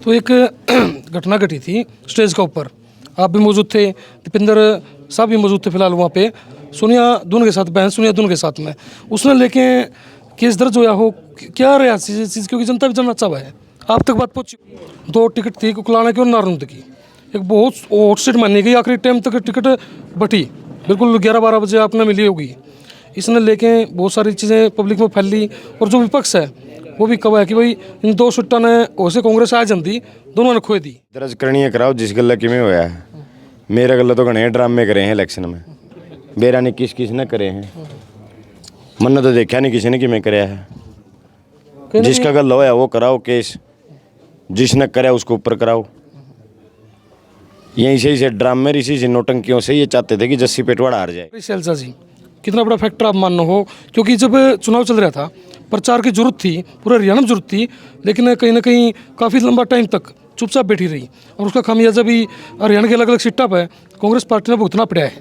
तो एक घटना घटी थी स्टेज के ऊपर, आप भी मौजूद थे, दीपेंद्र साहब भी मौजूद थे फिलहाल वहाँ पे। सोनिया दून के साथ, बहन सोनिया दून के साथ में उसने लेके केस दर्ज होया हो, क्या रहा चीज़, क्योंकि जनता भी जानना चाह है, आप तक बात पहुँची। 2 टिकट थी कुकलाना की और नारनूद की, एक बहुत हॉट सीट मानी गई, आखिरी टाइम तक टिकट बटी, बिल्कुल 11-12 बजे आपने मिली होगी। इसने लेके बहुत सारी चीज़ें पब्लिक में फैली, और जो विपक्ष है वो भी कहा है कि भाई इन 2 सीटा ने वैसे कांग्रेस आ जाती, दोनों ने खोए दी। दर्ज करनी है कराओ जिस गल्ला किमें होया है। मेरा गल्ला तो घने ड्रामे करे हैं इलेक्शन में, बेरा ने किस ने करे हैं, मन तो देखा नहीं किसी ने किमें कराया है। जिसका गल्ला होया वो कराओ केस, जिसने कराया उसको ऊपर कराओ। यहीं से ड्रामे इसी से नोटंकियों से ये चाहते थे कि जस्सी पेटवाड़ा हार जाए। शैलजा जी, कितना बड़ा फैक्टर आप मानना हो, क्योंकि जब चुनाव चल रहा था प्रचार की जरूरत थी, पूरे हरियाणा में जरूरत थी, लेकिन कहीं ना कहीं काफ़ी लंबा टाइम तक चुपचाप बैठी रही, और उसका खामियाजा भी हरियाणा के अलग अलग सीटों पर कांग्रेस पार्टी ने भुगतना पड़ा है।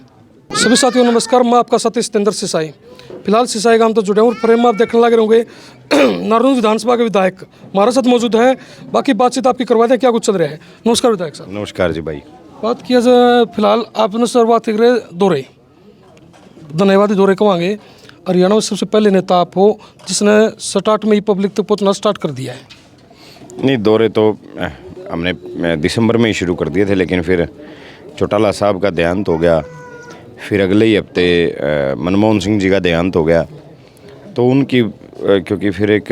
सभी साथियों नमस्कार, मैं आपका साथी सतेंद्र सिसाई। फिलहाल सिसाई गांव तो जुड़े हूँ, और फ्रेम में आप देखने लगे होंगे नारनूद विधानसभा के विधायक हमारे साथ मौजूद है। बाकी बातचीत आपकी करवाते हैं, क्या कुछ चल रहा है। नमस्कार विधायक साहब। नमस्कार जी भाई। बात किया जाए, फिलहाल आपने शुरुआत कर रहे दौरे, धन्यवादी दौरे कहेंगे, हरियाणा में सबसे पहले नेता आप हो जिसने स्टार्ट में ही पब्लिक तक पहुंचना स्टार्ट कर दिया है। नहीं, दौरे तो हमने दिसंबर में ही शुरू कर दिए थे, लेकिन फिर चौटाला साहब का देहांत हो गया, फिर अगले ही हफ्ते मनमोहन सिंह जी का देहांत हो गया, तो उनकी क्योंकि फिर एक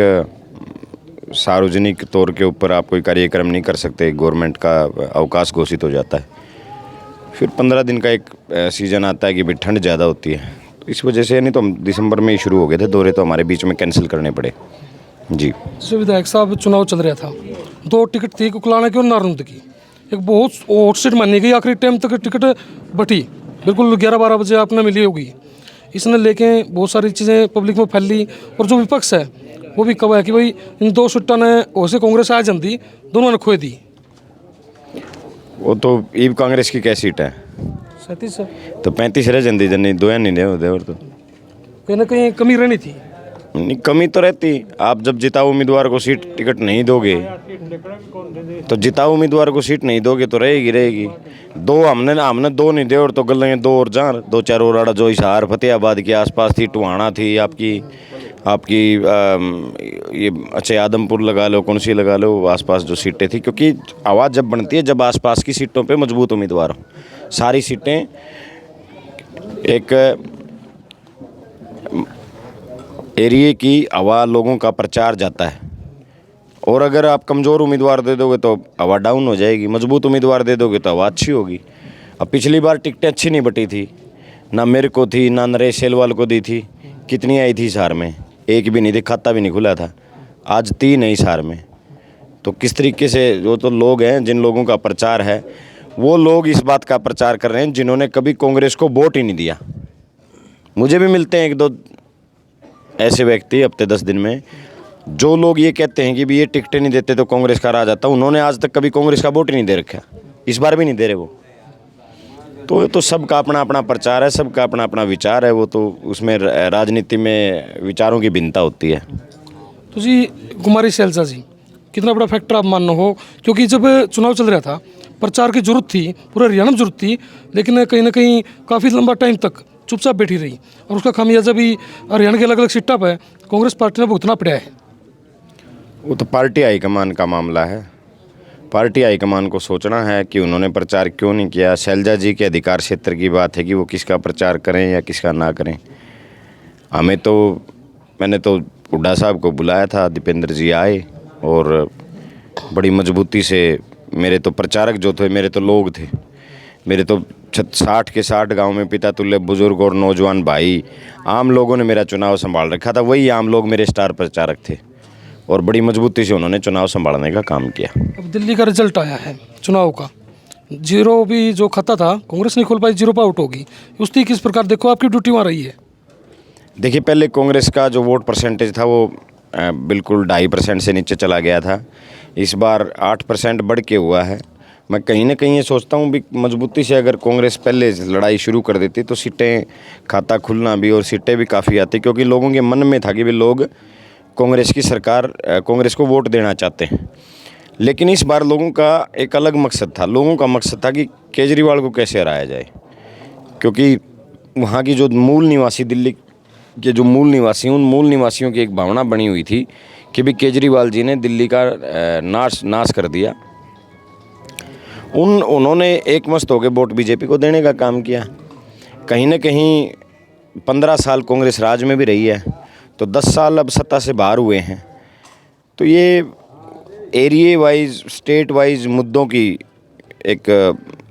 सार्वजनिक तौर के ऊपर आप कोई कार्यक्रम नहीं कर सकते, गवर्नमेंट का अवकाश घोषित हो जाता है। फिर 15 दिन का एक सीज़न आता है कि भाई ठंड ज़्यादा होती है, तो इस वजह से, नहीं तो हम दिसंबर में ही शुरू हो गए थे दौरे, तो हमारे बीच में कैंसिल करने पड़े जी। जैसे विधायक साहब चुनाव चल रहा था, 2 टिकट थी कुकलाना की और नारनूद की, एक बहुत हॉट सीट मानी गई, आखिरी टाइम तक टिकट बटी, बिल्कुल 11-12 बजे आपने मिली होगी। इसने लेके बहुत सारी चीज़ें पब्लिक में फैली, और जो विपक्ष है वो भी कहा है कि भाई इन 2 सीटा ने वैसे कांग्रेस आ जाती, दोनों ने खोए दी। वो तो ईब कांग्रेस की क्या सीट है, 37 है, तो 35 रह जाती जन्नी, दो नहीं रहे होते, और तो कहीं ना कहीं कमी रहनी थी। नहीं, कमी तो रहती। आप जब जिताऊ उम्मीदवार को सीट टिकट नहीं दोगे, तो जिताऊ उम्मीदवार को सीट नहीं दोगे तो रहेगी। दो हमने 2 नहीं दे, और तो गल 2 और जहाँ 2-4 और आड़ा, जो हिसार फतेहाबाद के आसपास थी, टुहाना थी, आपकी ये अच्छा आदमपुर लगा लो, कौन सी लगा लो, आसपास जो सीटें थी, क्योंकि आवाज़ जब बनती है जब आसपास की सीटों पे मजबूत उम्मीदवार हो। सारी सीटें एक एरिए की हवा, लोगों का प्रचार जाता है, और अगर आप कमज़ोर उम्मीदवार दे दोगे तो हवा डाउन हो जाएगी, मजबूत उम्मीदवार दे दोगे तो हवा अच्छी होगी। अब पिछली बार टिकटें अच्छी नहीं बटी थी, ना मेरे को थी, ना नरेश सेलवाल को दी थी। कितनी आई थी हिसार में, एक भी नहीं थी, खाता भी नहीं खुला था। आज 3 है हिसार में, तो किस तरीके से, जो तो लोग हैं जिन लोगों का प्रचार है, वो लोग इस बात का प्रचार कर रहे हैं जिन्होंने कभी कांग्रेस को वोट ही नहीं दिया। मुझे भी मिलते हैं 1-2 ऐसे व्यक्ति हफ्ते 10 दिन में, जो लोग ये कहते हैं कि भी ये टिकटें नहीं देते तो कांग्रेस का राज आता। उन्होंने आज तक कभी कांग्रेस का वोट ही नहीं दे रखा, इस बार भी नहीं दे रहे वो। तो सबका अपना अपना प्रचार है, सबका अपना अपना विचार है, वो तो उसमें राजनीति में विचारों की भिन्नता होती है। तो जी कुमारी शैलजा जी, कितना बड़ा फैक्टर आप मानना हो, क्योंकि जब चुनाव चल रहा था प्रचार की जरूरत थी, पूरे हरियाणा में जरूरत थी, लेकिन कहीं ना कहीं काफ़ी लंबा टाइम तक चुपचाप बैठी रही, और उसका खामियाजा भी हरियाणा के अलग अलग सीटों पर कांग्रेस पार्टी ने भुगतना पड़ा है। वो तो पार्टी हाईकमान का मामला है। पार्टी हाईकमान को सोचना है कि उन्होंने प्रचार क्यों नहीं किया। शैलजा जी के अधिकार क्षेत्र की बात है कि वो किसका प्रचार करें या किसका ना करें। हमें तो, मैंने तो हुड्डा साहब को बुलाया था, दीपेंद्र जी आए, और बड़ी मजबूती से, मेरे तो प्रचारक जो थे, मेरे तो लोग थे, मेरे तो 60 के 60 गांव में पिता तुल्य बुजुर्ग और नौजवान भाई, आम लोगों ने मेरा चुनाव संभाल रखा था। वही आम लोग मेरे स्टार प्रचारक थे, और बड़ी मजबूती से उन्होंने चुनाव संभालने का काम किया। अब दिल्ली का रिजल्ट आया है चुनाव का, 0 भी जो खाता था कांग्रेस नहीं खोल पाई, 0 पर आउट होगी। उसकी किस प्रकार देखो, आपकी ड्यूटी वहाँ रही है। देखिए, पहले कांग्रेस का जो वोट परसेंटेज था वो बिल्कुल 2.5% से नीचे चला गया था। इस बार 8% बढ़ के हुआ है। मैं कहीं ना कहीं ये सोचता हूँ भी मजबूती से अगर कांग्रेस पहले लड़ाई शुरू कर देती तो सीटें, खाता खुलना भी और सीटें भी काफ़ी आती, क्योंकि लोगों के मन में था कि भी लोग कांग्रेस की सरकार, कांग्रेस को वोट देना चाहते हैं। लेकिन इस बार लोगों का एक अलग मकसद था। लोगों का मकसद था कि केजरीवाल को कैसे हराया जाए, क्योंकि वहाँ की जो मूल निवासी, दिल्ली के जो मूल निवासी, उन मूल निवासियों की एक भावना बनी हुई थी कि भी केजरीवाल जी ने दिल्ली का नाश कर दिया। उन्होंने एक मस्त होकर वोट बीजेपी को देने का काम किया। कहीं ना कहीं 15 साल कांग्रेस राज में भी रही है, तो 10 साल अब सत्ता से बाहर हुए हैं। तो ये एरिया वाइज, स्टेट वाइज मुद्दों की एक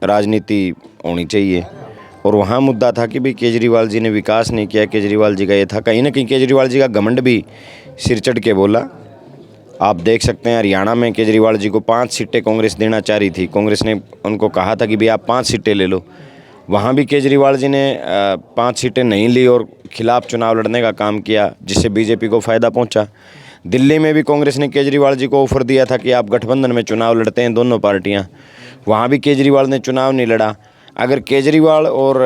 राजनीति होनी चाहिए। और वहाँ मुद्दा था कि भाई केजरीवाल जी ने विकास नहीं किया। केजरीवाल जी का ये था, कहीं ना कहीं केजरीवाल जी का घमंड भी सिर चढ़ के बोला। आप देख सकते हैं हरियाणा में केजरीवाल जी को 5 सीटें कांग्रेस देना चाह रही थी। कांग्रेस ने उनको कहा था कि भाई आप 5 सीटें ले लो। वहाँ भी केजरीवाल जी ने 5 सीटें नहीं ली और खिलाफ चुनाव लड़ने का काम किया, जिससे बीजेपी को फ़ायदा पहुँचा। दिल्ली में भी कांग्रेस ने केजरीवाल जी को ऑफर दिया था कि आप गठबंधन में चुनाव लड़ते हैं दोनों पार्टियाँ। वहाँ भी केजरीवाल ने चुनाव नहीं लड़ा। अगर केजरीवाल और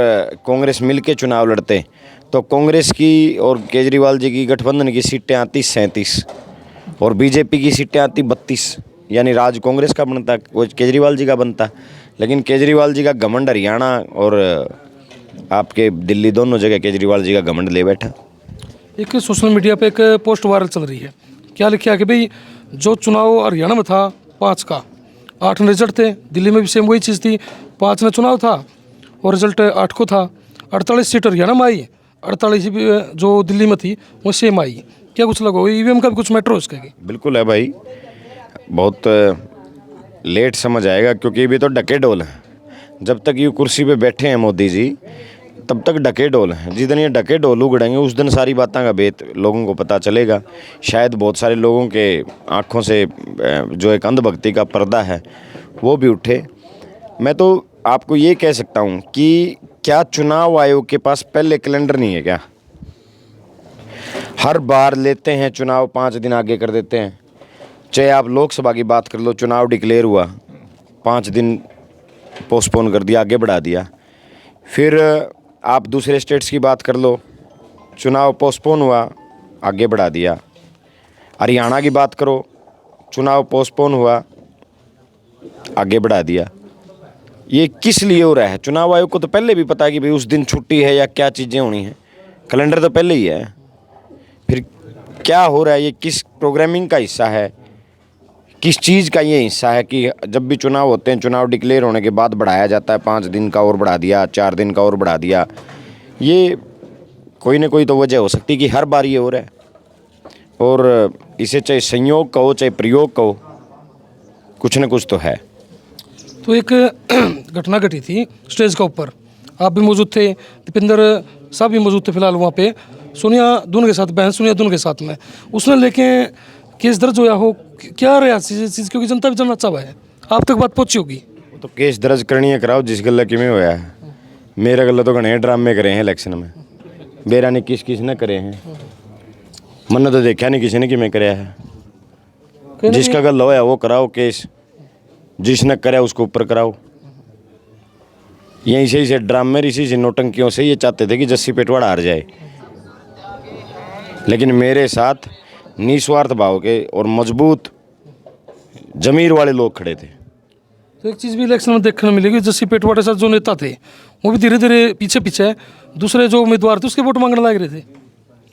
कांग्रेस मिल के चुनाव लड़ते तो कांग्रेस की और केजरीवाल जी की गठबंधन की सीटें आती 37 और बीजेपी की सीटें आती 32, यानी राज कांग्रेस का बनता, वो केजरीवाल जी का बनता। लेकिन केजरीवाल जी का घमंड हरियाणा और आपके दिल्ली दोनों जगह केजरीवाल जी का घमंड ले बैठा। एक सोशल मीडिया पे एक पोस्ट वायरल चल रही है। क्या लिखा है कि भाई जो चुनाव हरियाणा में था 5 का 8 रिजल्ट थे, दिल्ली में भी सेम वही चीज़ थी, 5 में चुनाव था और रिजल्ट 8 को था। 48 सीट हरियाणा में आई, 48 जो दिल्ली में थी वो सेम आई। क्या कुछ लगा ईवीएम का भी कुछ मैटर हो उसका? बिल्कुल है भाई, बहुत लेट समझ आएगा, क्योंकि भी तो डके डोल है। जब तक ये कुर्सी पे बैठे हैं मोदी जी, तब तक डके डोल हैं। जिस दिन ये डके डोल उगड़ेंगे उस दिन सारी बातों का भेद लोगों को पता चलेगा। शायद बहुत सारे लोगों के आँखों से जो एक अंधभक्ति का पर्दा है वो भी उठे। मैं तो आपको ये कह सकता हूँ कि क्या चुनाव आयोग के पास पहले कैलेंडर नहीं है क्या? हर बार लेते हैं चुनाव 5 दिन आगे कर देते हैं। चाहे आप लोकसभा की बात कर लो, चुनाव डिक्लेयर हुआ 5 दिन पोस्टपोन कर दिया, आगे बढ़ा दिया। फिर आप दूसरे स्टेट्स की बात कर लो, चुनाव पोस्टपोन हुआ, आगे बढ़ा दिया। हरियाणा की बात करो, चुनाव पोस्टपोन हुआ, आगे बढ़ा दिया। ये किस लिए हो रहा है? चुनाव आयोग को तो पहले भी पता है कि भाई उस दिन छुट्टी है या क्या चीज़ें होनी है, कैलेंडर तो पहले ही है। फिर क्या हो रहा है? ये किस प्रोग्रामिंग का हिस्सा है, किस चीज़ का ये हिस्सा है कि जब भी चुनाव होते हैं, चुनाव डिक्लेयर होने के बाद बढ़ाया जाता है, 5 दिन का और बढ़ा दिया, 4 दिन का और बढ़ा दिया। ये कोई ना कोई तो वजह हो सकती है कि हर बार ये हो रहा है। और इसे चाहे संयोग कहो चाहे प्रयोग कहो, कुछ ना कुछ तो है। तो एक घटना घटी थी स्टेज के ऊपर, आप भी मौजूद थे, दीपेंद्र साहब भी मौजूद थे फिलहाल वहाँ पे। सोनिया दून के साथ, बहन सोनिया दून के साथ में उसने लेके केस दर्ज होया हो, क्या रहा चीज़? क्योंकि जनता भी जानना चाह है, आप तक बात पहुँची होगी। तो केस दर्ज करनी है, कराओ जिस गल्ला कि में होया है। मेरा गल्ला तो घने ड्रामे करे हैं इलेक्शन में, बेरा ने किस ने करे हैं। मैंने तो देखा नहीं किसी ने कि मैं कराया है। जिसका गल्ला होया वो कराओ केस, जिसने कराया उसको ऊपर कराओ। यहीं से ड्रामे, इसी से नोटंकियों से ये चाहते थे कि जस्सी पेटवाड़ हार जाए। लेकिन मेरे साथ निस्वार्थ भाव के और मजबूत जमीर वाले लोग खड़े थे। तो एक चीज़ भी इलेक्शन में देखने मिलेगी, जस्सी पेटवाड़ के साथ जो नेता थे वो भी धीरे धीरे पीछे दूसरे जो उम्मीदवार थे उसके वोट मांगने लग रहे थे।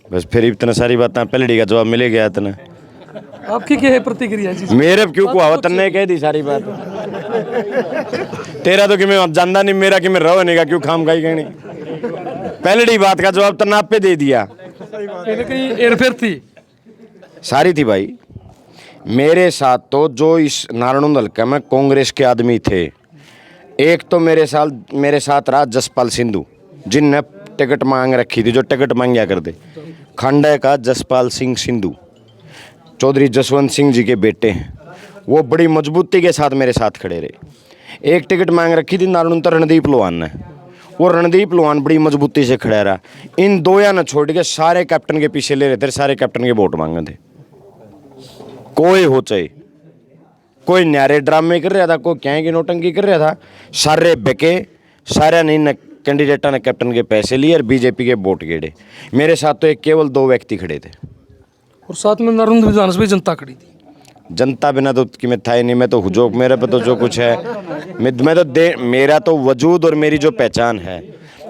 बस फिर इतना सारी बातें पलड़ी का जवाब मिले गया इतना। आपकी क्या है प्रतिक्रिया जी? मेरे क्यों को आवत ने कह दी सारी बात। तेरा तो कि मैं जानदा नहीं, मेरा कि मैं रहो नहीं का क्यों खाम खाई कहनी। पहली बात का जवाब तो नाप पे दे दिया। कहीं हेरफेर थी सारी थी भाई। मेरे साथ तो जो इस नारायण हल्का में कांग्रेस के आदमी थे, एक तो मेरे साथ रहा जसपाल सिंधु, जिनने टिकट मांग रखी थी, जो टिकट मांगा करते। खंडे का जसपाल सिंह सिंधु चौधरी जसवंत सिंह जी के बेटे हैं, वो बड़ी मजबूती के साथ मेरे साथ खड़े रहे। एक टिकट मांग रखी थी नारायण तो रणदीप लोहान ने, वो रणदीप लोहान बड़ी मजबूती से खड़ा रहा। इन दो या न छोड़ के सारे कैप्टन के पीछे ले रहे थे, सारे कैप्टन के वोट मांगे थे। कोई हो चाहे, कोई न्यारे ड्रामे कर रहा था, कोई क्या की नोटंकी कर रहा था, सारे बेके, सारे नहीं कैंडिडेटा ने कैप्टन के पैसे लिए और बीजेपी के वोट गेड़े। मेरे साथ तो एक केवल 2 व्यक्ति खड़े थे और साथ में नारायण विधानसभा जनता खड़ी थी। जनता बिना तो कि मैं था ही नहीं। मैं तो जो मेरे पे तो जो कुछ है मैं तो मेरा तो वजूद और मेरी जो पहचान है,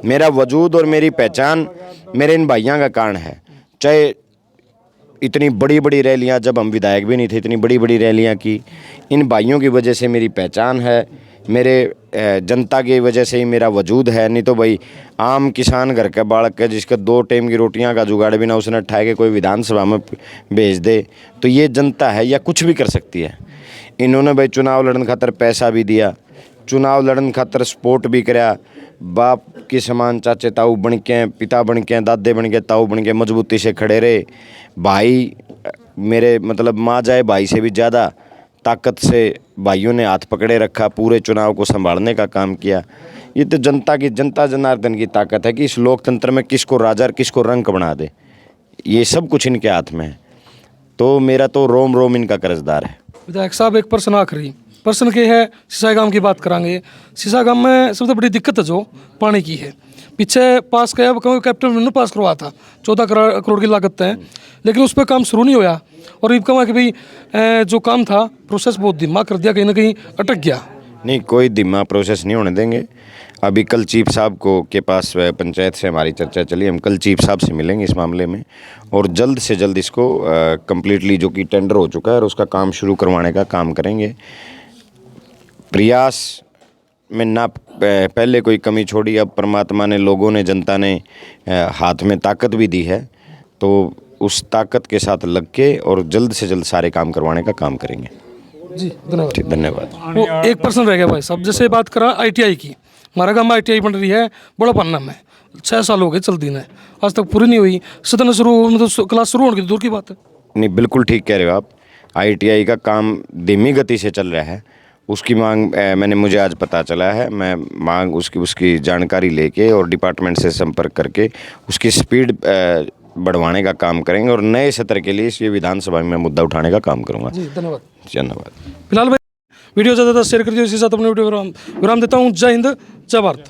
मेरा वजूद और मेरी पहचान मेरे इन भाइयों का कारण है। चाहे इतनी बड़ी बड़ी रैलियां, जब हम विधायक भी नहीं थे इतनी बड़ी बड़ी रैलियां की, इन भाइयों की वजह से मेरी पहचान है, मेरे जनता की वजह से ही मेरा वजूद है। नहीं तो भाई आम किसान घर का बालक है जिसका 2 टाइम की रोटियां का जुगाड़ भी ना उसने उठा के कोई विधानसभा में भेज दे, तो ये जनता है या कुछ भी कर सकती है। इन्होंने भाई चुनाव लड़ने खातर पैसा भी दिया, चुनाव लड़न खातर सपोर्ट भी कराया, बाप के समान चाचे ताऊ बन के, पिता बन के, दादे बन के, ताऊ बन के मजबूती से खड़े रहे। भाई मेरे मतलब माँ जाए भाई से भी ज़्यादा ताकत से भाइयों ने हाथ पकड़े रखा, पूरे चुनाव को संभालने का काम किया। ये तो जनता जनार्दन की ताकत है कि इस लोकतंत्र में किसको राजा और किसको रंक बना दे, ये सब कुछ इनके हाथ में है। तो मेरा तो रोम रोम इनका कर्जदार है। विधायक साहब, एक प्रश्न आखिरी प्रश्न के है, सीसा गांव की बात करांगे। सीसा गांव में सबसे बड़ी दिक्कत है जो पानी की है। पीछे पास किया कैप्टन ने पास करवाया था 14 करोड़ की लागत है, लेकिन उस पर काम शुरू नहीं होया। और ये कहा कि भाई जो काम था प्रोसेस बहुत धीमा कर दिया, कहीं ना कहीं अटक गया। नहीं, कोई धीमा प्रोसेस नहीं होने देंगे। अभी कल चीफ साहब को के पास पंचायत से हमारी चर्चा चली, हम कल चीफ साहब से मिलेंगे इस मामले में और जल्द से जल्द इसको कम्प्लीटली जो कि टेंडर हो चुका है और उसका काम शुरू करवाने का काम करेंगे। प्रयास में ना पहले कोई कमी छोड़ी, अब परमात्मा ने, लोगों ने, जनता ने हाथ में ताकत भी दी है, तो उस ताकत के साथ लग के और जल्द से जल्द सारे काम करवाने का काम करेंगे। जी धन्यवाद। धन्यवाद। वो एक प्रश्न रह गया भाई साहब, जैसे बात करा ITI की, हमारा गाँव में ITI बन रही है बड़ा पन्ना में, 6 साल हो गए चलती है, आज तक पूरी नहीं हुई। सदन शुरू मतलब क्लास शुरू होने की दूर की बात है। नहीं, बिल्कुल ठीक कह रहे हो आप। ITI का काम धीमी गति से चल रहा है। उसकी मांग मुझे आज पता चला है। मैं मांग उसकी जानकारी लेके और डिपार्टमेंट से संपर्क करके उसकी स्पीड बढ़वाने का काम करेंगे और नए सत्र के लिए ये विधानसभा में मुद्दा उठाने का काम करूँगा। जी धन्यवाद। धन्यवाद। फिलहाल भाई वीडियो ज़्यादा शेयर कर दिए, इसी साथ अपने वीडियो विराम देता हूँ। जय हिंद, जय भारत।